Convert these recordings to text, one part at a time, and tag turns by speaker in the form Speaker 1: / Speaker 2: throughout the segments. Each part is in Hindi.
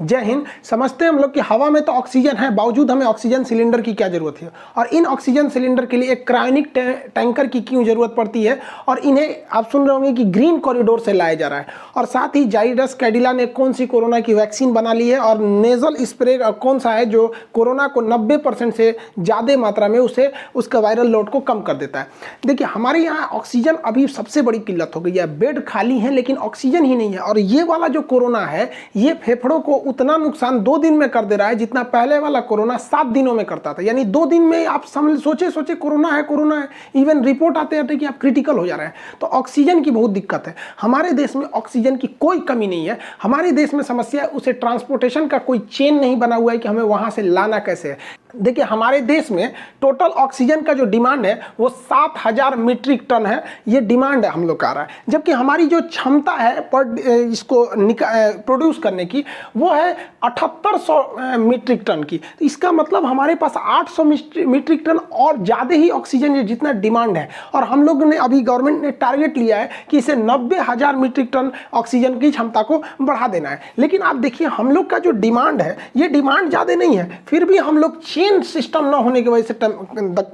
Speaker 1: जय हिंद। समझते हैं हम लोग कि हवा में तो ऑक्सीजन है, बावजूद हमें ऑक्सीजन सिलेंडर की क्या जरूरत है, और इन ऑक्सीजन सिलेंडर के लिए एक क्रायोनिक टैंकर की क्यों जरूरत पड़ती है, और इन्हें आप सुन रहे होंगे कि ग्रीन कॉरिडोर से लाया जा रहा है। और साथ ही जाइडस कैडिला ने कौन सी कोरोना की वैक्सीन बना ली है, और नेजल स्प्रे कौन सा है जो कोरोना को 90% से ज़्यादा मात्रा में उसका वायरल लोड को कम कर देता है। देखिए, हमारे यहाँ ऑक्सीजन अभी सबसे बड़ी किल्लत हो गई है। बेड खाली है लेकिन ऑक्सीजन ही नहीं है। और ये वाला जो कोरोना है ये फेफड़ों को उतना नुकसान 2 दिन में कर दे रहा है जितना पहले वाला कोरोना 7 दिनों में करता था। यानी 2 दिन में आप सोचे कोरोना है, इवन रिपोर्ट आते आते कि आप क्रिटिकल हो जा रहे हैं। तो ऑक्सीजन की बहुत दिक्कत है। हमारे देश में ऑक्सीजन की कोई कमी नहीं है। हमारे देश में समस्या है उसे ट्रांसपोर्टेशन का कोई चेन नहीं बना हुआ है कि हमें वहां से लाना कैसे है। देखिए, हमारे देश में टोटल ऑक्सीजन का जो डिमांड है वो 7000 मीट्रिक टन है। ये डिमांड है हम लोग का आ रहा है, जबकि हमारी जो क्षमता है पर इसको प्रोड्यूस करने की वो है 7800 मीट्रिक टन की। तो इसका मतलब हमारे पास 800 मीट्रिक टन और ज़्यादा ही ऑक्सीजन है जितना डिमांड है। और हम लोग ने अभी गवर्नमेंट ने टारगेट लिया है कि इसे 90,000 मीट्रिक टन ऑक्सीजन की क्षमता को बढ़ा देना है। लेकिन आप देखिए, हम लोग का जो डिमांड है ये डिमांड ज़्यादा नहीं है, फिर भी हम लोग चेन सिस्टम ना होने की वजह से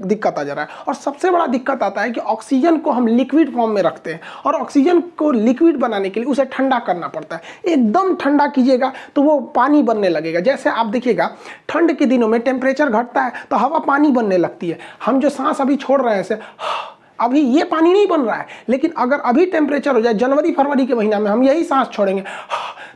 Speaker 1: दिक्कत आ जा रहा है। और सबसे बड़ा दिक्कत आता है कि ऑक्सीजन को हम लिक्विड फॉर्म में रखते हैं, और ऑक्सीजन को लिक्विड बनाने के लिए उसे ठंडा करना पड़ता है। एकदम ठंडा कीजिएगा तो वो पानी बनने लगेगा। जैसे आप देखिएगा, ठंड के दिनों में टेम्परेचर घटता है तो हवा पानी बनने लगती है। हम जो सांस अभी छोड़ रहे हैं अभी ये पानी नहीं बन रहा है, लेकिन अगर अभी टेम्परेचर हो जाए जनवरी फरवरी के महीना में हम यही सांस छोड़ेंगे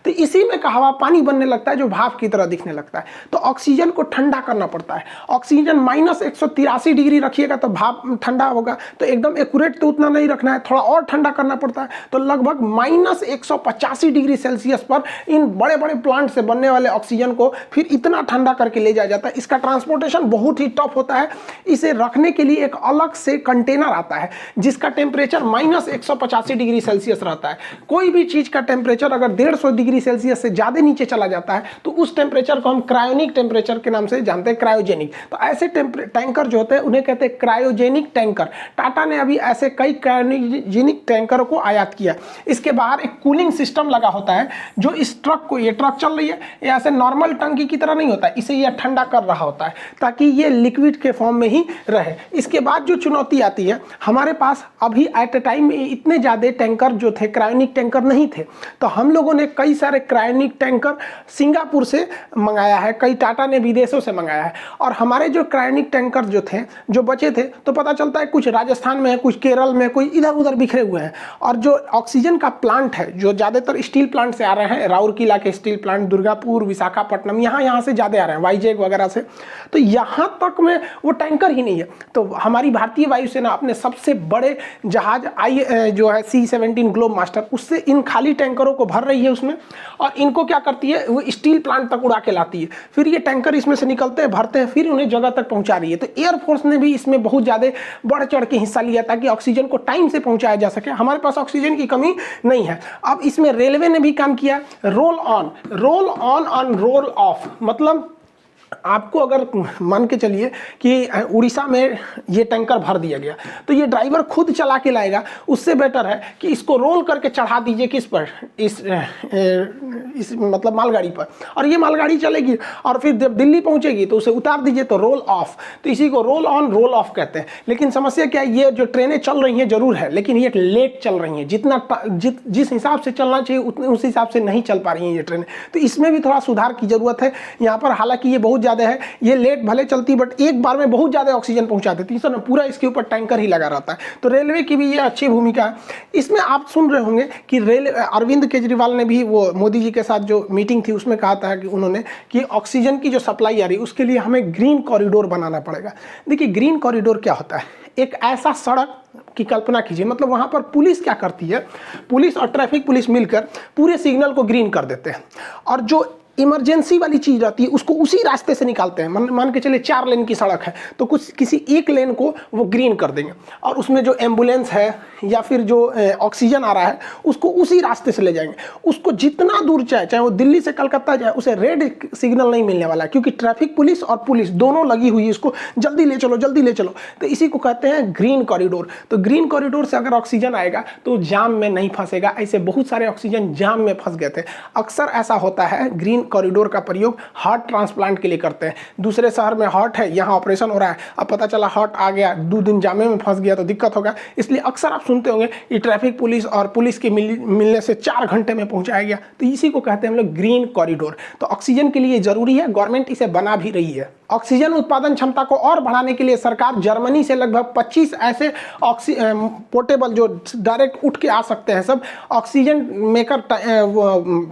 Speaker 1: तो इसी में का हवा पानी बनने लगता है जो भाप की तरह दिखने लगता है। तो ऑक्सीजन को ठंडा करना पड़ता है। ऑक्सीजन -183 डिग्री रखिएगा तो भाप ठंडा होगा। तो एकदम एक्यूरेट तो उतना नहीं रखना है, थोड़ा और ठंडा करना पड़ता है। तो लगभग -185 डिग्री सेल्सियस पर इन बड़े बड़े प्लांट से बनने वाले ऑक्सीजन को फिर इतना ठंडा करके ले जाया जाता है। इसका ट्रांसपोर्टेशन बहुत ही टफ होता है। इसे रखने के लिए एक अलग से कंटेनर आता है जिसका टेम्परेचर -185 डिग्री सेल्सियस रहता है। कोई भी चीज का टेम्परेचर अगर 150 डिग्री सेल्सियस से ज्यादा नीचे चला जाता है तो उस टेम्परेचर को हम क्रायोनिक टेम्परेचर के नाम से जानते हैं, क्रायोजेनिक। तो ऐसे टैंकर जो होते हैं उन्हें कहते हैं क्रायोजेनिक टैंकर। टाटा ने अभी ऐसे कई क्रायोजेनिक टैंकर को आयात किया। इसके बाहर एक कूलिंग सिस्टम लगा होता है जो इस ट्रक को, ये ट्रक चल रही है, ये ऐसे नॉर्मल टंकी की तरह नहीं होता है, इसे यह ठंडा कर रहा होता है ताकि ये लिक्विड के फॉर्म में ही रहे। इसके बाद जो चुनौती आती है, हमारे पास अभी एट ए टाइम इतने ज्यादा टैंकर जो थे क्रायोनिक टैंकर नहीं थे। तो हम लोगों ने कई सारे क्रायोनिक टैंकर सिंगापुर से मंगाया है, कई टाटा ने विदेशों से मंगाया है। और हमारे जो क्रायोनिक टैंकर जो थे, जो बचे थे, तो पता चलता है कुछ राजस्थान में है, कुछ केरल में, कोई इधर उधर बिखरे हुए हैं। और जो ऑक्सीजन का प्लांट है, जो ज़्यादातर स्टील प्लांट से आ रहे हैं, राउरकेला के स्टील प्लांट, दुर्गापुर, विशाखापट्टनम, यहाँ से ज़्यादा आ रहे हैं, वाईजैग वगैरह से। तो यहाँ तक में वो टैंकर ही नहीं है। तो हमारी भारतीय वायुसेना अपने सबसे बड़े जहाज जो है C-17 ग्लोब मास्टर, उससे इन खाली टैंकरों को भर रही है उसमें, और इनको क्या करती है, वो स्टील प्लांट तक उड़ा के लाती है। फिर ये टैंकर इसमें से निकलते हैं, भरते हैं, फिर उन्हें जगह तक पहुंचा रही है। तो एयरफोर्स ने भी इसमें बहुत ज़्यादा बढ़ चढ़ के हिस्सा लिया ताकि ऑक्सीजन को टाइम से पहुंचाया जा सके। हमारे पास ऑक्सीजन की कमी नहीं है। अब इसमें रेलवे ने भी काम किया। रोल ऑन रोल ऑफ, मतलब आपको अगर मान के चलिए कि उड़ीसा में ये टैंकर भर दिया गया तो ये ड्राइवर खुद चला के लाएगा, उससे बेटर है कि इसको रोल करके चढ़ा दीजिए किस पर, इस मतलब मालगाड़ी पर, और ये मालगाड़ी चलेगी और फिर जब दिल्ली पहुंचेगी तो उसे उतार दीजिए, तो रोल ऑफ। तो इसी को रोल ऑन रोल ऑफ कहते हैं। लेकिन समस्या क्या है, ये जो ट्रेनें चल रही हैं जरूर है, लेकिन ये लेट चल रही हैं। जिस हिसाब से चलना चाहिए उस हिसाब से नहीं चल पा रही हैं ये ट्रेनें। तो इसमें भी थोड़ा सुधार की जरूरत है यहाँ पर। हालांकि ये बहुत ज्यादा है, ये लेट भले चलती बट एक बार में बहुत ज्यादा ऑक्सीजन पहुंचा देती है, पूरा इसके ऊपर टैंकर ही लगा रहता है। तो रेलवे की भी ये अच्छी भूमिका है। इसमें आप सुन रहे होंगे कि अरविंद केजरीवाल ने भी वो मोदी जी के साथ जो मीटिंग थी उसमें कहा था कि उन्होंने कि ऑक्सीजन की जो सप्लाई आ रही है उसके लिए हमें ग्रीन कॉरिडोर बनाना पड़ेगा। देखिए, ग्रीन कॉरिडोर क्या होता है, एक ऐसा सड़क की कल्पना कीजिए, मतलब वहां पर पुलिस क्या करती है, पुलिस और ट्रैफिक पुलिस मिलकर पूरे सिग्नल को ग्रीन कर देते हैं, और जो इमरजेंसी वाली चीज रहती है उसको उसी रास्ते से निकालते हैं। मान के चलिए 4 लेन की सड़क है तो किसी एक लेन को वो ग्रीन कर देंगे, और उसमें जो एम्बुलेंस है या फिर जो ऑक्सीजन आ रहा है उसको उसी रास्ते से ले जाएंगे। उसको जितना दूर चाहे वो दिल्ली से कलकत्ता जाए, उसे रेड सिग्नल नहीं मिलने वाला है, क्योंकि ट्रैफिक पुलिस और पुलिस दोनों लगी हुई है इसको जल्दी ले चलो, जल्दी ले चलो। तो इसी को कहते हैं ग्रीन कॉरिडोर। तो ग्रीन कॉरिडोर से अगर ऑक्सीजन आएगा तो जाम में नहीं फंसेगा। ऐसे बहुत सारे ऑक्सीजन जाम में फंस गए थे। अक्सर ऐसा होता है ग्रीन कॉरिडोर का प्रयोग हार्ट ट्रांसप्लांट के लिए करते हैं। दूसरे शहर में हार्ट है, यहाँ ऑपरेशन हो रहा है, अब पता चला हार्ट आ गया, 2 दिन जामे में फंस गया तो दिक्कत होगा। इसलिए अक्सर आप सुनते होंगे ये ट्रैफिक पुलिस और पुलिस के मिलने से 4 घंटे में पहुंचाया गया। तो इसी को कहते हैं हम लोग ग्रीन कॉरिडोर। तो ऑक्सीजन के लिए जरूरी है, गवर्नमेंट इसे बना भी रही है। ऑक्सीजन उत्पादन क्षमता को और बढ़ाने के लिए सरकार जर्मनी से लगभग 25 ऐसे पोर्टेबल जो डायरेक्ट उठ के आ सकते हैं सब ऑक्सीजन मेकर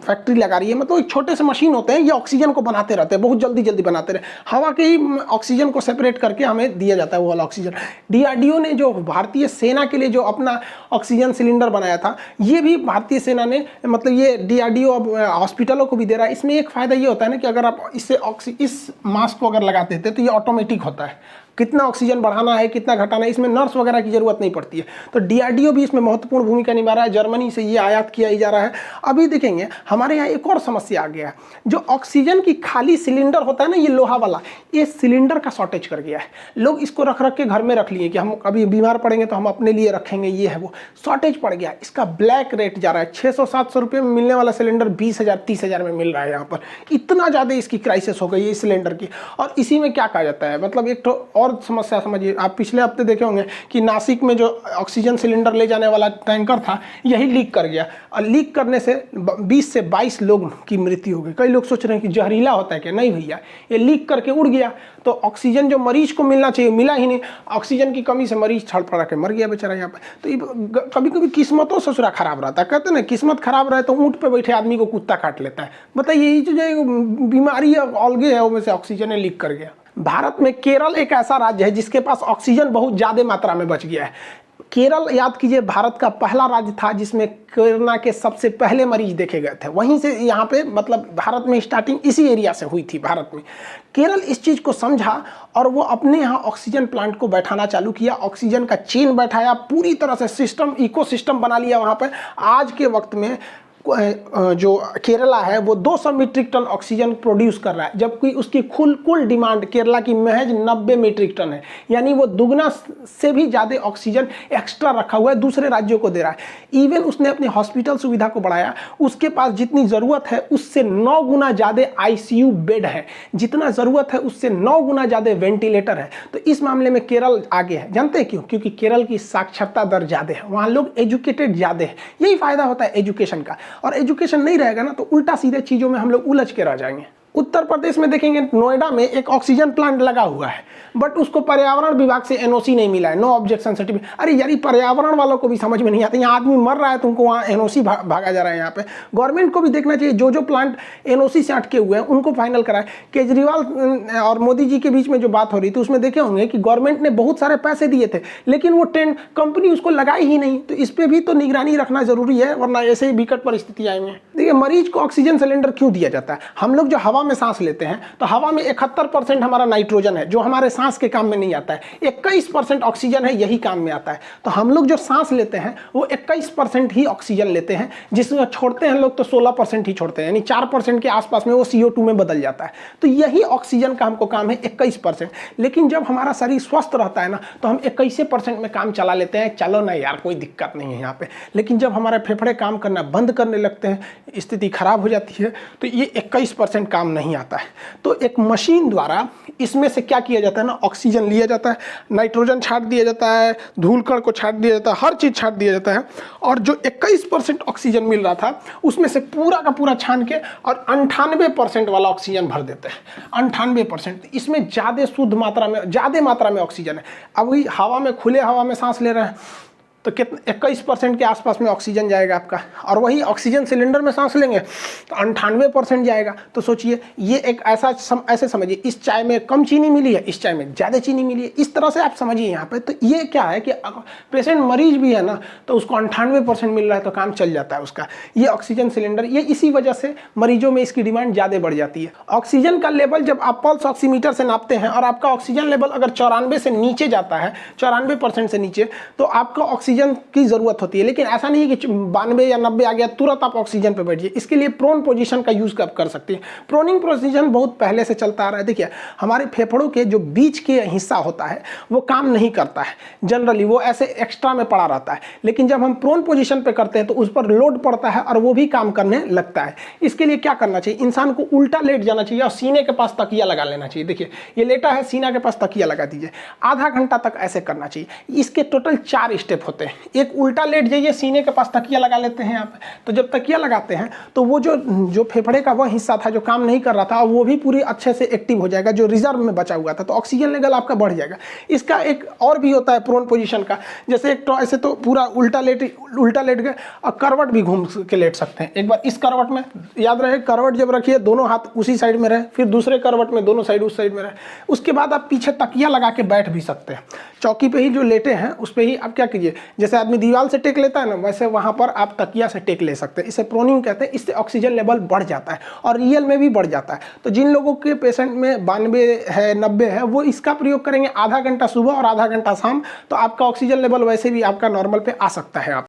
Speaker 1: फैक्ट्री लगा रही है। मतलब एक छोटे से मशीन होते हैं, ये ऑक्सीजन को बनाते रहते हैं, बहुत जल्दी जल्दी बनाते रहे, हवा के ही ऑक्सीजन को सेपरेट करके हमें दिया जाता है वो वाला ऑक्सीजन। डीआरडीओ ने जो भारतीय सेना के लिए जो अपना ऑक्सीजन सिलेंडर बनाया था, ये भी भारतीय सेना ने, मतलब ये डीआरडीओ अब हॉस्पिटलों को भी दे रहा है। इसमें एक फायदा ये होता है ना कि अगर आप इससे इस मास्क को अगर लगाते थे तो ये ऑटोमेटिक होता है, कितना ऑक्सीजन बढ़ाना है कितना घटाना है, इसमें नर्स वगैरह की जरूरत नहीं पड़ती है। तो डीआरडीओ भी इसमें महत्वपूर्ण भूमिका निभा रहा है, जर्मनी से ये आयात किया ही जा रहा है। अभी देखेंगे हमारे यहाँ एक और समस्या आ गया है, जो ऑक्सीजन की खाली सिलेंडर होता है ना, ये लोहा वाला, ये सिलेंडर का शॉर्टेज कर गया है। लोग इसको रख रख के घर में रख लिए कि हम कभी बीमार पड़ेंगे तो हम अपने लिए रखेंगे, ये है वो शॉर्टेज पड़ गया। इसका ब्लैक रेट जा रहा है, 600-700 रुपये में मिलने वाला सिलेंडर 20,000-30,000 में मिल रहा है यहाँ पर। इतना ज़्यादा इसकी क्राइसिस हो गई है इस सिलेंडर की। और इसी में क्या कहा जाता है, मतलब एक तो और समस्या समझिए, आप पिछले हफ्ते देखे होंगे कि नासिक में जो ऑक्सीजन सिलेंडर ले जाने वाला टैंकर था, यही लीक कर गया और लीक करने से 20 से 22 लोग की मृत्यु हो गई। कई लोग सोच रहे हैं कि जहरीला होता है क्या, नहीं भैया, ये लीक करके उड़ गया। तो ऑक्सीजन जो मरीज को मिलना चाहिए मिला ही नहीं, ऑक्सीजन की कमी से मरीज छड़फड़ा के मर गया बेचारा यहाँ पे। तो कभी कभी किस्मतों ससुरा खराब रहता है, कहते हैं ना किस्मत खराब रहे तो ऊँट पे बैठे आदमी को कुत्ता काट लेता है। बताइए ये जो बीमारी अलगे है वो में से ऑक्सीजन लीक कर गया। भारत में केरल एक ऐसा राज्य है जिसके पास ऑक्सीजन बहुत ज़्यादा मात्रा में बच गया है। केरल, याद कीजिए, भारत का पहला राज्य था जिसमें कोरोना के सबसे पहले मरीज देखे गए थे। वहीं से यहाँ पे, मतलब भारत में स्टार्टिंग इसी एरिया से हुई थी भारत में। केरल इस चीज़ को समझा और वो अपने यहाँ ऑक्सीजन प्लांट को बैठाना चालू किया, ऑक्सीजन का चेन बैठाया, पूरी तरह से सिस्टम, इकोसिस्टम बना लिया वहाँ पर। आज के वक्त में जो केरला है वो 200 मीट्रिक टन ऑक्सीजन प्रोड्यूस कर रहा है, जबकि उसकी कुल डिमांड केरला की महज 90 मीट्रिक टन है। यानी वो दुगना से भी ज़्यादा ऑक्सीजन एक्स्ट्रा रखा हुआ है, दूसरे राज्यों को दे रहा है। इवन उसने अपनी हॉस्पिटल सुविधा को बढ़ाया, उसके पास जितनी ज़रूरत है उससे 9 गुना ज़्यादा आईसीयू बेड है, जितना ज़रूरत है उससे 9 गुना ज़्यादा वेंटिलेटर है। तो इस मामले में केरल आगे है। जानते हैं क्यों? क्योंकि केरल की साक्षरता दर ज़्यादा है, वहाँ लोग एजुकेटेड ज़्यादा है। यही फायदा होता है एजुकेशन का। और एजुकेशन नहीं रहेगा ना तो उल्टा सीधे चीज़ों में हम लोग उलझ के रह जाएंगे। उत्तर प्रदेश में देखेंगे, नोएडा में एक ऑक्सीजन प्लांट लगा हुआ है, बट उसको पर्यावरण विभाग से एनओसी नहीं मिला है, नो ऑब्जेक्शन सर्टिफिकेट। अरे यार, पर्यावरण वालों को भी समझ में नहीं आता, यहाँ आदमी मर रहा है तुमको वहाँ एनओसी भागा जा रहा है। यहाँ पे गवर्नमेंट को भी देखना चाहिए, जो प्लांट एनओसी से अटके हुए हैं उनको फाइनल कराए। केजरीवाल और मोदी जी के बीच में जो बात हो रही थी उसमें देखे होंगे कि गवर्नमेंट ने बहुत सारे पैसे दिए थे, लेकिन वो कंपनी उसको लगाई ही नहीं। तो इस पर भी तो निगरानी रखना जरूरी है, वरना ऐसे ही विकट परिस्थिति आएंगे। देखिए, मरीज को ऑक्सीजन सिलेंडर क्यों दिया जाता है? हम लोग जो हवा में सांस लेते हैं तो हवा में 71% हमारा नाइट्रोजन है, जो हमारे सांस के काम में नहीं आता है। 21% ऑक्सीजन है, यही काम में आता है। तो हम लोग जो सांस लेते हैं वो 21% ही ऑक्सीजन लेते हैं, जिसमें छोड़ते हैं लोग तो 16% ही छोड़ते हैं, यानी 4% के आसपास में वो CO2 में बदल जाता है। तो यही ऑक्सीजन का हमको काम है 21%। लेकिन जब हमारा शरीर स्वस्थ रहता है ना तो हम 21% में काम चला लेते हैं, चलो ना यार कोई दिक्कत नहीं है यहाँ पे। लेकिन जब हमारे फेफड़े काम करना बंद करने लगते हैं, स्थिति खराब हो जाती है, तो ये 21% काम नहीं आता है। तो एक मशीन द्वारा इसमें से क्या किया जाता है ना, ऑक्सीजन लिया जाता है, नाइट्रोजन छाट दिया जाता है, धूल कण को छाट दिया जाता है, हर चीज छाट दिया जाता है। और जो 21% ऑक्सीजन मिल रहा था उसमें से पूरा का पूरा छान के और 98% वाला ऑक्सीजन भर देते हैं। 98%, इसमें ज़्यादा मात्रा में ऑक्सीजन है। अब वही हवा में, खुले हवा में सांस ले रहे हैं तो कितना, 21% के आसपास में ऑक्सीजन जाएगा आपका, और वही ऑक्सीजन सिलेंडर में सांस लेंगे तो 98% जाएगा। तो सोचिए, ये एक ऐसे समझिए, इस चाय में कम चीनी मिली है, इस चाय में ज़्यादा चीनी मिली है, इस तरह से आप समझिए यहाँ पे। तो ये क्या है कि पेशेंट मरीज भी है ना तो उसको 98% मिल रहा है तो काम चल जाता है उसका। ये ऑक्सीजन सिलेंडर, ये इसी वजह से मरीजों में इसकी डिमांड ज़्यादा बढ़ जाती है। ऑक्सीजन का लेवल जब आप पल्स ऑक्सीमीटर से नापते हैं और आपका ऑक्सीजन लेवल अगर 94 से नीचे जाता है, 94% से नीचे, तो आपका ऑक्सीजन ऑक्सीजन की ज़रूरत होती है, लेकिन ऐसा नहीं है कि 92 या 90 आ गया तुरंत आप ऑक्सीजन पे बैठिए। इसके लिए प्रोन पोजीशन का यूज़ कर सकते हैं। प्रोनिंग पोजीशन बहुत पहले से चलता आ रहा है। देखिए हमारे फेफड़ों के जो बीच के हिस्सा होता है वो काम नहीं करता है जनरली, वो ऐसे एक्स्ट्रा में पड़ा रहता है, लेकिन जब हम प्रोन पोजीशन पे करते हैं तो उस पर लोड पड़ता है और वो भी काम करने लगता है। इसके लिए क्या करना चाहिए, इंसान को उल्टा लेट जाना चाहिए और सीने के पास तकिया लगा लेना चाहिए। देखिए ये लेटा है, सीना के पास तकिया लगा दीजिए, आधा घंटा तक ऐसे करना चाहिए। इसके टोटल 4 स्टेप होते हैं। एक उल्टा लेट जाइए, सीने के पास तकिया लगा लेते हैं आप, तो जब तकिया लगाते हैं तो वो जो फेफड़े का वह हिस्सा था जो काम नहीं कर रहा था वो भी पूरी अच्छे से एक्टिव हो जाएगा, जो रिजर्व में बचा हुआ था, तो ऑक्सीजन लेवल आपका बढ़ जाएगा। इसका एक और भी होता है प्रोन पोजीशन का, जैसे एक तो ऐसे तो पूरा उल्टा लेट गए और करवट भी घूम के लेट सकते हैं। एक बार इस करवट में, याद रहे करवट जब रखिए दोनों हाथ उसी साइड में रहे, फिर दूसरे करवट में दोनों साइड उस साइड में रहे। उसके बाद आप पीछे तकिया लगा के बैठ भी सकते हैं। चौकी पे ही जो लेटे हैं उस पे ही आप क्या कीजिए, जैसे आदमी दीवार से टेक लेता है ना, वैसे वहां पर आप तकिया से टेक ले सकते हैं। इसे प्रोनिंग कहते हैं। इससे ऑक्सीजन लेवल बढ़ जाता है और रियल में भी बढ़ जाता है। तो जिन लोगों के पेशेंट में 92 है 90 है वो इसका प्रयोग करेंगे आधा घंटा सुबह और आधा घंटा शाम, तो आपका ऑक्सीजन लेवल वैसे भी आपका नॉर्मल पे आ सकता है। आप